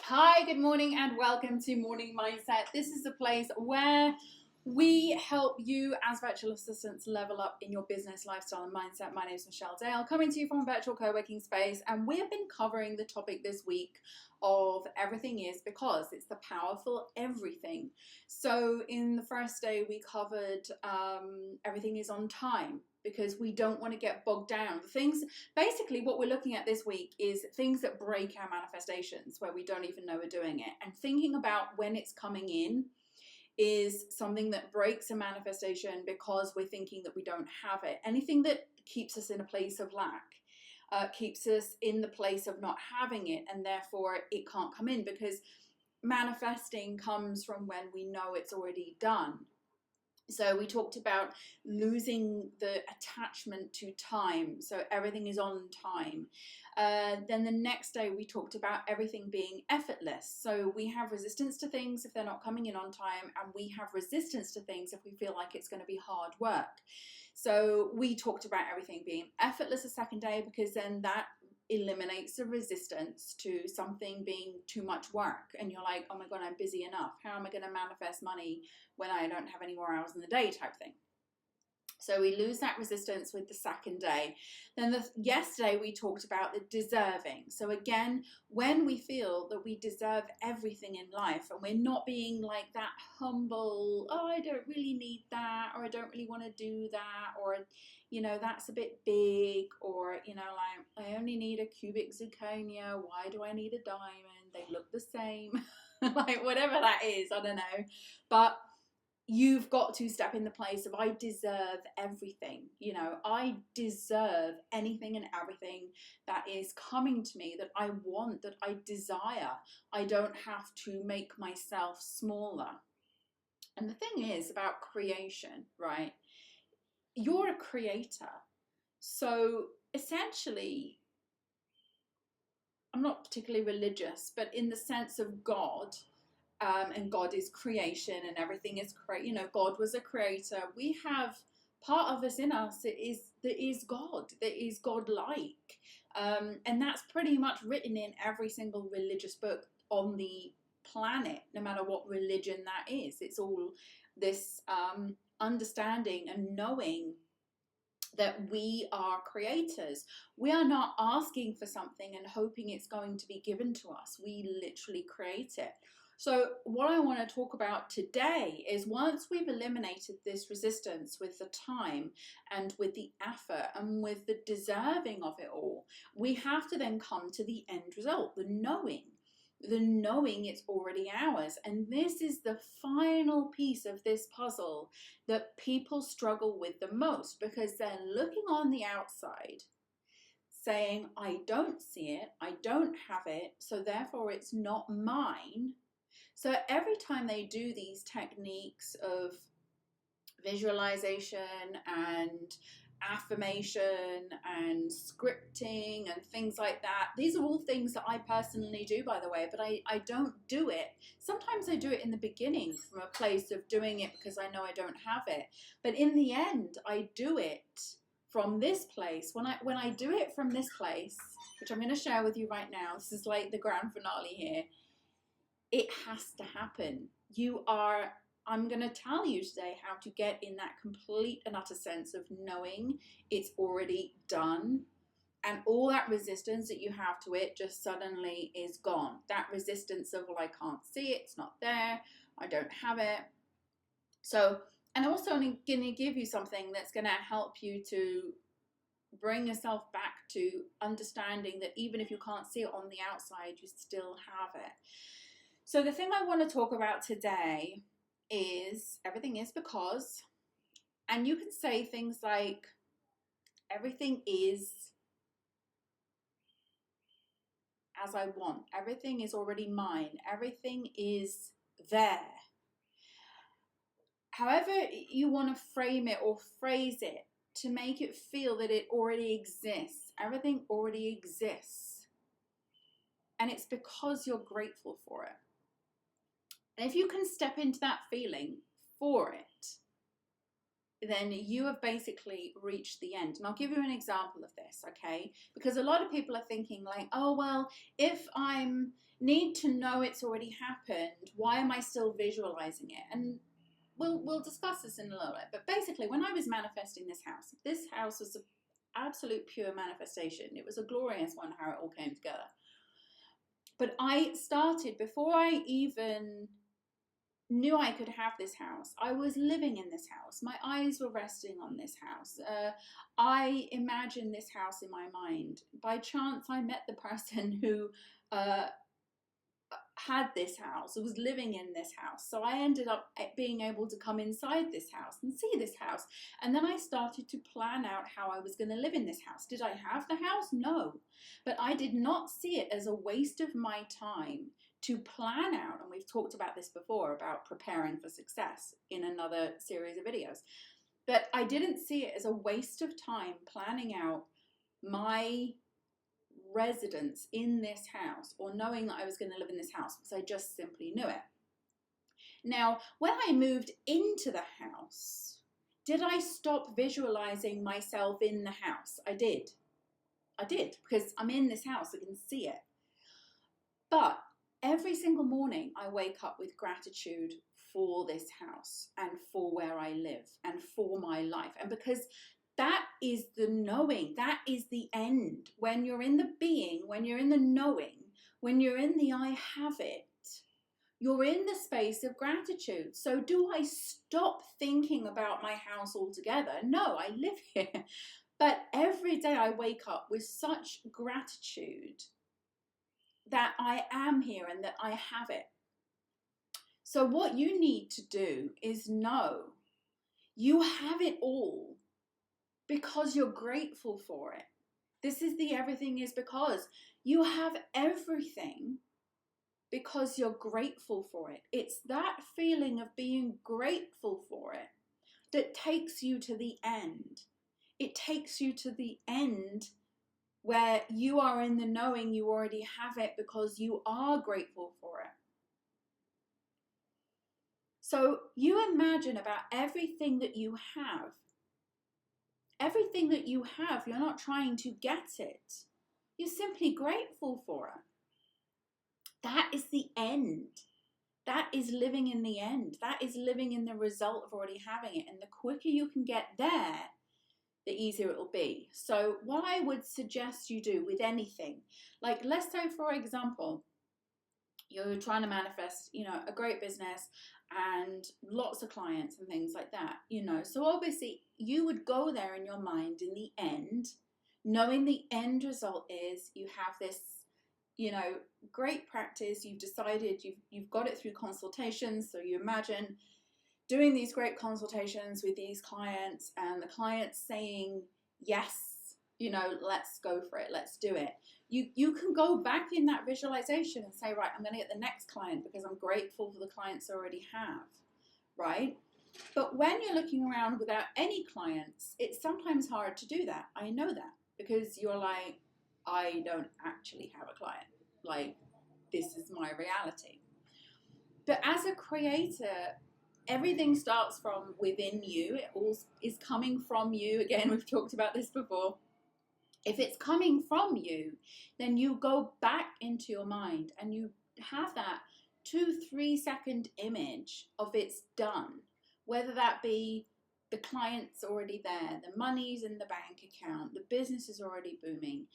Hi, good morning, and welcome to Morning Mindset. This is the place where we help you as virtual assistants level up in your business, lifestyle, and mindset. My name is Michelle Dale, coming to you from Virtual CoWorking Space, and we have been covering the topic this week of everything is because. It's the powerful everything. So in the first day, we covered everything is on time, because we don't want to get bogged down. Basically what we're looking at this week is things that break our manifestations, where we don't even know we're doing it. And thinking about when it's coming in is something that breaks a manifestation because we're thinking that we don't have it. Anything that keeps us in a place of lack, keeps us in the place of not having it, and therefore it can't come in, because manifesting comes from when we know it's already done. So we talked about losing the attachment to time. So everything is on time. Then the next day we talked about everything being effortless. So we have resistance to things if they're not coming in on time, and we have resistance to things if we feel like it's going to be hard work. So we talked about everything being effortless the second day, because then that eliminates the resistance to something being too much work, and you're like, oh my god, I'm busy enough, how am I going to manifest money when I don't have any more hours in the day, type thing. So we lose that resistance with the second day. Then yesterday we talked about the deserving. So again, when we feel that we deserve everything in life, and we're not being like that humble, oh, I don't really need that, or I don't really want to do that, or that's a bit big, or like I only need a cubic zirconia, why do I need a diamond, they look the same. Like whatever that is, I don't know. But you've got to step in the place of, I deserve everything. I deserve anything and everything that is coming to me, that I want, that I desire. I don't have to make myself smaller. And the thing is about creation, right? You're a creator. So essentially, I'm not particularly religious, but in the sense of God, and God is creation, and everything is God was a creator. We have part of us in us that is God, that is God-like, and that's pretty much written in every single religious book on the planet, no matter what religion that is. It's all this understanding and knowing that we are creators. We are not asking for something and hoping it's going to be given to us. We literally create it. So what I want to talk about today is, once we've eliminated this resistance with the time and with the effort and with the deserving of it all, we have to then come to the end result, the knowing it's already ours. And this is the final piece of this puzzle that people struggle with the most, because they're looking on the outside saying, I don't see it, I don't have it, so therefore it's not mine. So every time they do these techniques of visualization and affirmation and scripting and things like that, these are all things that I personally do, by the way, but I don't do it. Sometimes I do it in the beginning from a place of doing it because I know I don't have it, but in the end I do it from this place. When I do it from this place, which I'm going to share with you right now, this is like the grand finale here, it has to happen. I'm going to tell you today how to get in that complete and utter sense of knowing it's already done, and all that resistance that you have to it just suddenly is gone. That resistance of, well, I can't see it, it's not there, I don't have it. So, and also I'm going to give you something that's going to help you to bring yourself back to understanding that even if you can't see it on the outside, you still have it. So the thing I want to talk about today is everything is because, and you can say things like, everything is as I want, everything is already mine, everything is there. However you want to frame it or phrase it to make it feel that it already exists. Everything already exists. And it's because you're grateful for it. And if you can step into that feeling for it, then you have basically reached the end. And I'll give you an example of this, okay? Because a lot of people are thinking like, oh, well, if I'm need to know it's already happened. Why am I still visualizing it? And we'll discuss this in a little bit. But basically, when I was manifesting this house was an absolute pure manifestation. It was a glorious one, how it all came together. But I started, before I even knew I could have this house, I was living in this house. My eyes were resting on this house. I imagined this house in my mind. By chance, I met the person who had this house, was living in this house. So I ended up being able to come inside this house and see this house. And then I started to plan out how I was going to live in this house. Did I have the house? No. But I did not see it as a waste of my time to plan out, and we've talked about this before, about preparing for success in another series of videos. But I didn't see it as a waste of time planning out my residence in this house, or knowing that I was going to live in this house, because I just simply knew it. Now, when I moved into the house, did I stop visualizing myself in the house? I did, because I'm in this house, I can see it. But every single morning I wake up with gratitude for this house and for where I live and for my life. And because that is the knowing, that is the end. When you're in the being, when you're in the knowing, when you're in the I have it, you're in the space of gratitude. So do I stop thinking about my house altogether? No, I live here. But every day I wake up with such gratitude that I am here and that I have it. So what you need to do is know you have it all because you're grateful for it. This is the everything is because. You have everything because you're grateful for it. It's that feeling of being grateful for it that takes you to the end. It takes you to the end where you are in the knowing you already have it because you are grateful for it. So you imagine about everything that you have. Everything that you have, you're not trying to get it. You're simply grateful for it. That is the end. That is living in the end. That is living in the result of already having it. And the quicker you can get there, the easier it will be. So what I would suggest you do with anything, like let's say, for example, you're trying to manifest, a great business and lots of clients and things like that, So obviously you would go there in your mind in the end, knowing the end result is you have this, great practice. You've decided you've got it through consultations. So you imagine doing these great consultations with these clients and the clients saying, yes, let's go for it. Let's do it. You can go back in that visualization and say, right, I'm going to get the next client because I'm grateful for the clients I already have, right? But when you're looking around without any clients, it's sometimes hard to do that. I know that because you're like, I don't actually have a client. Like, this is my reality. But as a creator, everything starts from within you. It all is coming from you. Again, we've talked about this before. If it's coming from you, then you go back into your mind and you have that 2-3 second image of it's done. Whether that be the client's already there, the money's in the bank account, the business is already booming,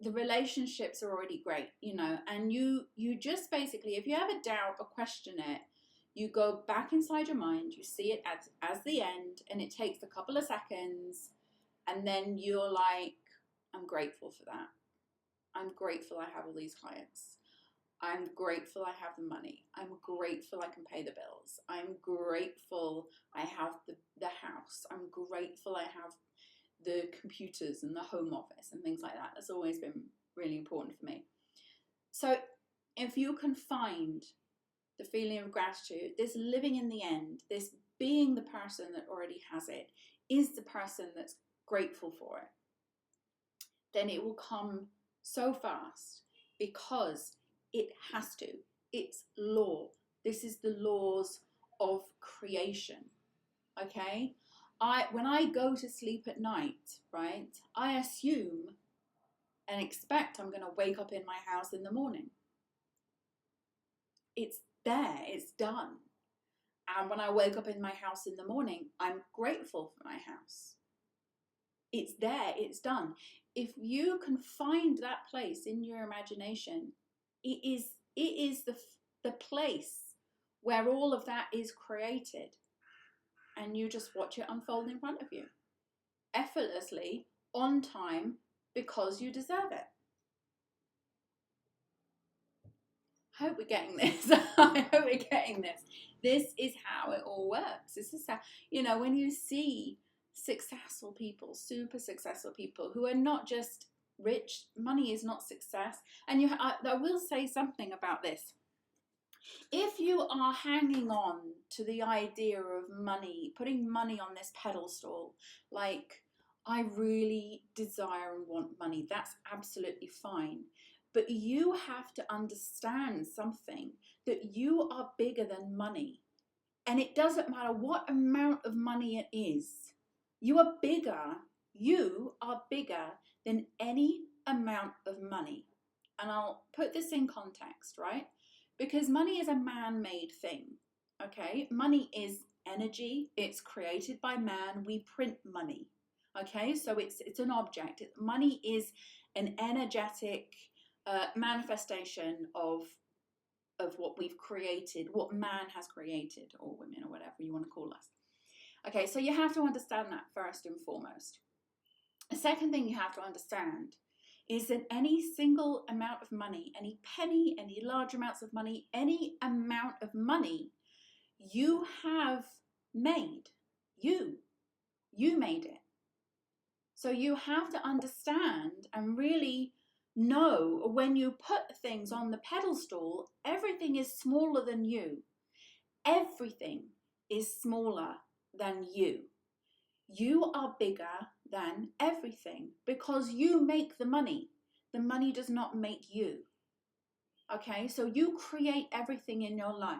the relationships are already great, and you just basically, if you have a doubt or question it, you go back inside your mind, you see it as the end, and it takes a couple of seconds, and then you're like, I'm grateful for that. I'm grateful I have all these clients. I'm grateful I have the money. I'm grateful I can pay the bills. I'm grateful I have the house. I'm grateful I have the computers and the home office and things like that. That's always been really important for me. So if you can find the feeling of gratitude, this living in the end, this being the person that already has it, is the person that's grateful for it, then it will come so fast because it has to. It's law. This is the laws of creation. Okay? When I go to sleep at night, right, I assume and expect I'm going to wake up in my house in the morning. It's there, it's done. And when I wake up in my house in the morning, I'm grateful for my house. It's there, it's done. If you can find that place in your imagination, it is the place where all of that is created, and you just watch it unfold in front of you, effortlessly, on time, because you deserve it. I hope we're getting this. I hope we're getting this. This is how it all works. This is how, when you see successful people, super successful people who are not just rich, money is not success. And I will say something about this. If you are hanging on to the idea of money, putting money on this pedestal, like, I really desire and want money, that's absolutely fine. But you have to understand something, that you are bigger than money. And it doesn't matter what amount of money it is. You are bigger than any amount of money. And I'll put this in context, right? Because money is a man-made thing, okay? Money is energy. It's created by man. We print money, okay? So it's an object. Money is an energetic manifestation of what we've created, what man has created, or women, or whatever you want to call us. Okay, so you have to understand that first and foremost. The second thing you have to understand is that any single amount of money, any penny, any large amounts of money, any amount of money you have made. You made it. So you have to understand and really know, when you put things on the pedestal, everything is smaller than you. Everything is smaller than you. You are bigger than everything because you make the money. The money does not make you. Okay, so you create everything in your life.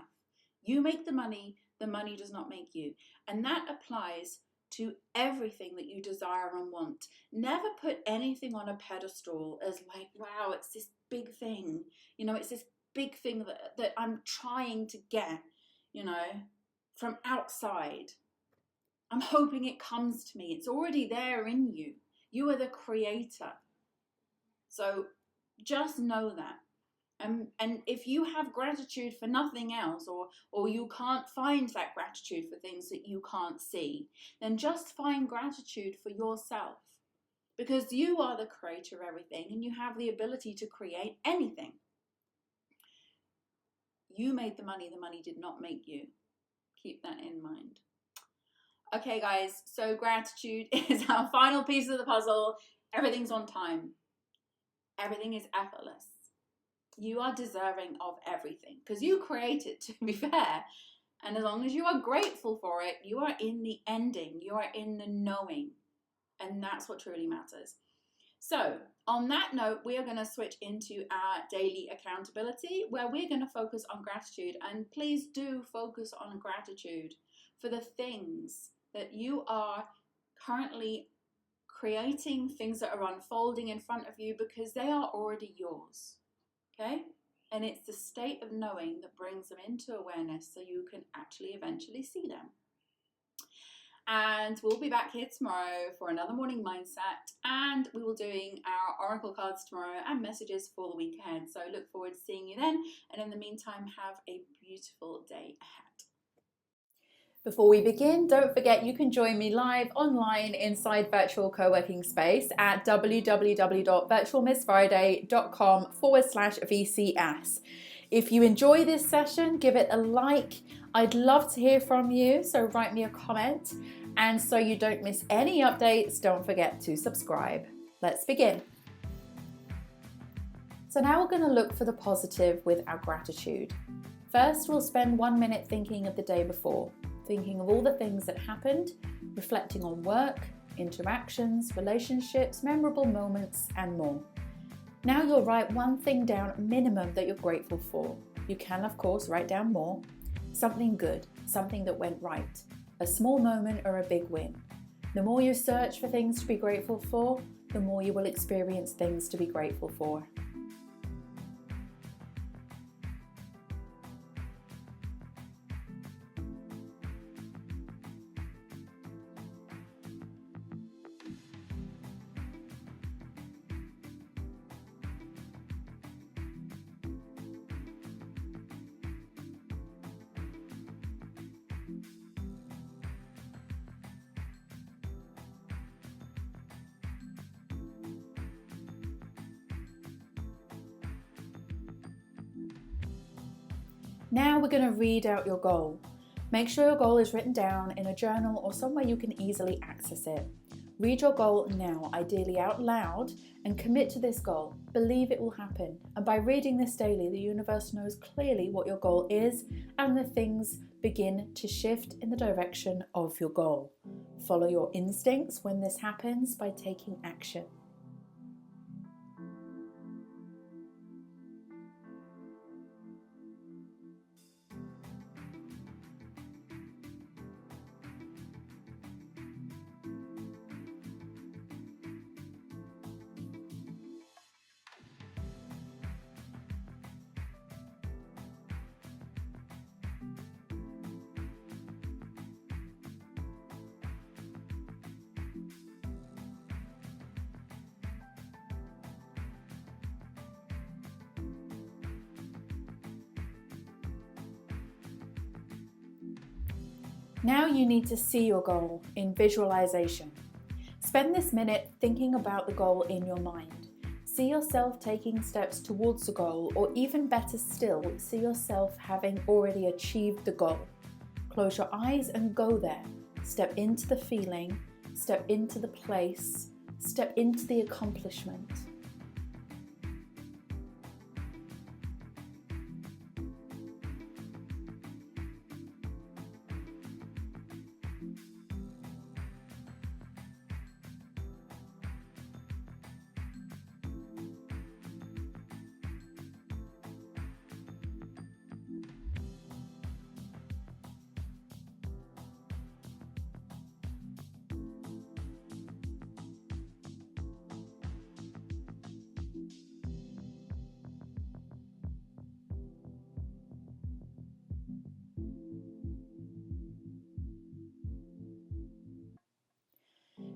You make the money does not make you. And that applies to everything that you desire and want. Never put anything on a pedestal as like, wow, it's this big thing. It's this big thing that I'm trying to get, from outside. I'm hoping it comes to me. It's already there in you. You are the creator. So just know that. And if you have gratitude for nothing else, or you can't find that gratitude for things that you can't see, then just find gratitude for yourself. Because you are the creator of everything, and you have the ability to create anything. You made the money did not make you. Keep that in mind. Okay, guys, so gratitude is our final piece of the puzzle. Everything's on time. Everything is effortless. You are deserving of everything because you create it, to be fair. And as long as you are grateful for it, you are in the ending. You are in the knowing. And that's what truly matters. So on that note, we are going to switch into our daily accountability, where we're going to focus on gratitude. And please do focus on gratitude for the things that you are currently creating, things that are unfolding in front of you, because they are already yours. Okay? And it's the state of knowing that brings them into awareness so you can actually eventually see them. And we'll be back here tomorrow for another morning mindset, and we will be doing our oracle cards tomorrow and messages for the week ahead. So look forward to seeing you then. And in the meantime, have a beautiful day ahead. Before we begin, don't forget you can join me live online inside Virtual CoWorking Space at www.virtualmissfriday.com/VCS. If you enjoy this session, give it a like. I'd love to hear from you, so write me a comment. And so you don't miss any updates, don't forget to subscribe. Let's begin. So now we're going to look for the positive with our gratitude. First, we'll spend 1 minute thinking of the day before. Thinking of all the things that happened, reflecting on work, interactions, relationships, memorable moments, and more. Now you'll write one thing down minimum that you're grateful for. You can, of course, write down more. Something good, something that went right, a small moment or a big win. The more you search for things to be grateful for, the more you will experience things to be grateful for. Now we're going to read out your goal. Make sure your goal is written down in a journal or somewhere you can easily access it. Read your goal now, ideally out loud, and commit to this goal. Believe it will happen. And by reading this daily, the universe knows clearly what your goal is, and the things begin to shift in the direction of your goal. Follow your instincts when this happens by taking action. Now you need to see your goal in visualization. Spend this minute thinking about the goal in your mind. See yourself taking steps towards the goal, or even better still, see yourself having already achieved the goal. Close your eyes and go there. Step into the feeling, step into the place, step into the accomplishment.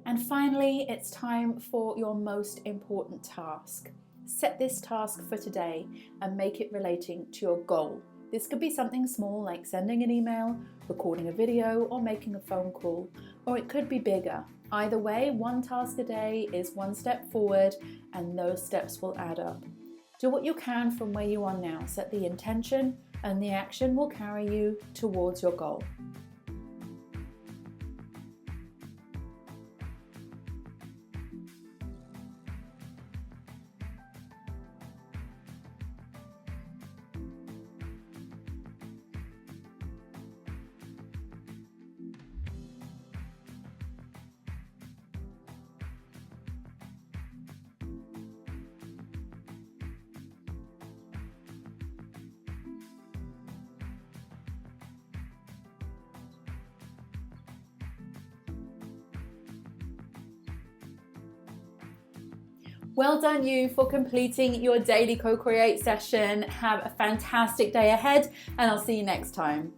And finally, it's time for your most important task. Set this task for today and make it relating to your goal. This could be something small like sending an email, recording a video, or making a phone call, or it could be bigger. Either way, one task a day is one step forward, and those steps will add up. Do what you can from where you are now. Set the intention, and the action will carry you towards your goal. Well done you for completing your daily co-create session. Have a fantastic day ahead, and I'll see you next time.